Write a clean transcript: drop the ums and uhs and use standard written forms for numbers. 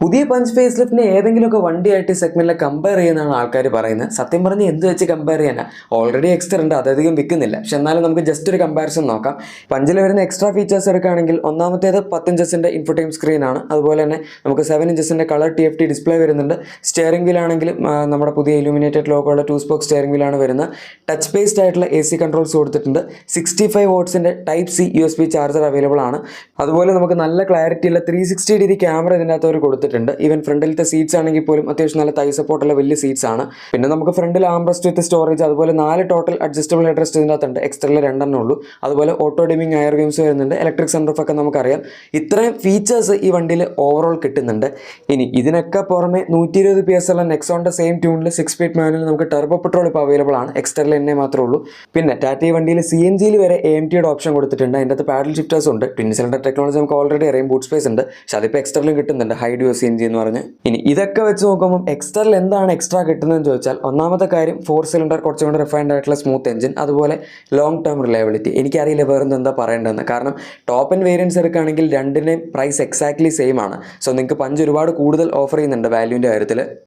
പുതിയ punch face ലിഫ്റ്റിനെ ഏതെങ്കിലുമൊക്കെ വണ്ടിയായിട്ട് സെഗ്മെന്റിലെ compare ചെയ്യുന്നതാണ് ആൾക്കാർ പറയുന്നത്. സത്യം പറഞ്ഞ് എന്ത് വെച്ച് കമ്പയർ ചെയ്യാനാ? ഓൾറെഡി എക്സ്റ്റർ ഉണ്ട്, അതധികം വിൽക്കുന്നില്ല. പക്ഷെ എന്നാലും നമുക്ക് ജസ്റ്റ് ഒരു കമ്പാരിസൺ നോക്കാം. പഞ്ചിൽ വരുന്ന എക്സ്ട്രാ ഫീച്ചേഴ്സ് എടുക്കുകയാണെങ്കിൽ ഒന്നാമത്തേത് 10 ഇഞ്ചസിന്റെ ഇൻഫോടൈം സ്ക്രീൻ ആണ്. അതുപോലെ തന്നെ നമുക്ക് 7 ഇഞ്ചസിന്റെ കളർ TFT ഡിസ്പ്ലേ വരുന്നുണ്ട്. സ്റ്റിയറിംഗ് വീലാണെങ്കിലും നമ്മുടെ പുതിയ ഇലുമിനേറ്റഡ് ലോഗോയുള്ള 2 സ്പോക്ക് സ്റ്റിയറിംഗ് വീലാണ് വരുന്നത്. ടച്ച് ബേസ്ഡ് ആയിട്ടുള്ള AC കൺട്രോൾസ് കൊടുത്തിട്ടുണ്ട്. 65 വാട്ട്സിന്റെ type C USB charger available ആണ്. അതുപോലെ നമുക്ക് നല്ല ക്ലാരിറ്റിയുള്ള 360 ഡിഗ്രി ക്യാമറ ഇതിനകത്ത് അവർ കൊടുത്തിട്ടുണ്ട്. ഈവൻ ഫ്രണ്ടിലത്തെ സീറ്റ്സ് ആണെങ്കിൽ പോലും അത്യാവശ്യം നല്ല തൈ സപ്പോർട്ടുള്ള വലിയ സീറ്റ്സ് ആണ്. പിന്നെ നമുക്ക് ഫ്രണ്ടിൽ ആംറസ്റ്റ് വിത്ത് സ്റ്റോറേജ്, അതുപോലെ 4 ടോട്ടൽ അഡ്ജസ്റ്റബിൾ ഹെഡ്റെസ്റ്റ് ഇതിനകത്തുണ്ട്. എക്സ്റ്ററിൽ 2 ഉള്ളൂ. അതുപോലെ ഓട്ടോ ഡിമിംഗ് എയർ വ്യൂംസ് വരുന്നുണ്ട്. ഇലക്ട്രിക് സൺറൂഫ് ഒക്കെ നമുക്കറിയാം. ഇത്രയും ഫീച്ചേഴ്സ് ഈ വണ്ടിയിൽ ഓവറോൾ കിട്ടുന്നുണ്ട്. ഇനി ഇതിനൊക്കെ പുറമെ 120 PS ഉള്ള നെക്സോണിന്റെ സെയിം ട്യൂണിൽ 6 സ്പീഡ് മാനുവൽ നമുക്ക് ടർബോ പെട്രോൾ ഇപ്പോൾ അവൈലബിൾ ആണ്. എക്സ്റ്ററിൽ തന്നെ മാത്രമേ ഉള്ളൂ. പിന്നെ ടാറ്റ ഈ വണ്ടിയിൽ CNGയിൽ വരെ AMTയുടെ ഓപ്ഷൻ കൊടുത്തിട്ടുണ്ട്. അതിൻ്റെ അകത്ത് പാഡൽ ഷിഫ്റ്റേഴ്സ് ഉണ്ട്. ട്വിൻ സിലിണ്ടർ ടെക്നോളജി നമുക്ക് ഓൾറെഡി അറിയാം. ബൂട്ട് സ്പേസ് ഉണ്ട്. പക്ഷെ അതിപ്പോൾ എക്സ്റ്ററിലും കിട്ടുന്നുണ്ട്, ഹൈഡ്രോ CNG എന്ന് പറഞ്ഞ്. ഇനി ഇതൊക്കെ വെച്ച് നോക്കുമ്പോൾ എക്സ്റ്ററിൽ എന്താണ് എക്സ്ട്രാ കിട്ടുന്നതെന്ന് ചോദിച്ചാൽ ഒന്നാമത്തെ കാര്യം 4 സിലിണ്ടർ കുറച്ചും കൂടി റിഫൈൻഡ് ആയിട്ടുള്ള സ്മൂത്ത് എഞ്ചിൻ, അതുപോലെ ലോങ് ടേം റിലയബിലിറ്റി. എനിക്കറിയില്ല വേറെന്ത് എന്താ പറയേണ്ടതെന്ന്. കാരണം ടോപ്പ് ആൻഡ് വേരിയൻസ് എടുക്കുകയാണെങ്കിൽ രണ്ടിൻ്റെയും പ്രൈസ് എക്സാക്ട്ലി സെയിം ആണ്. സോ നിങ്ങൾക്ക് പഞ്ച് ഒരുപാട് കൂടുതൽ ഓഫർ ചെയ്യുന്നുണ്ട് വാല്യൂവിൻ്റെ കാര്യത്തിൽ.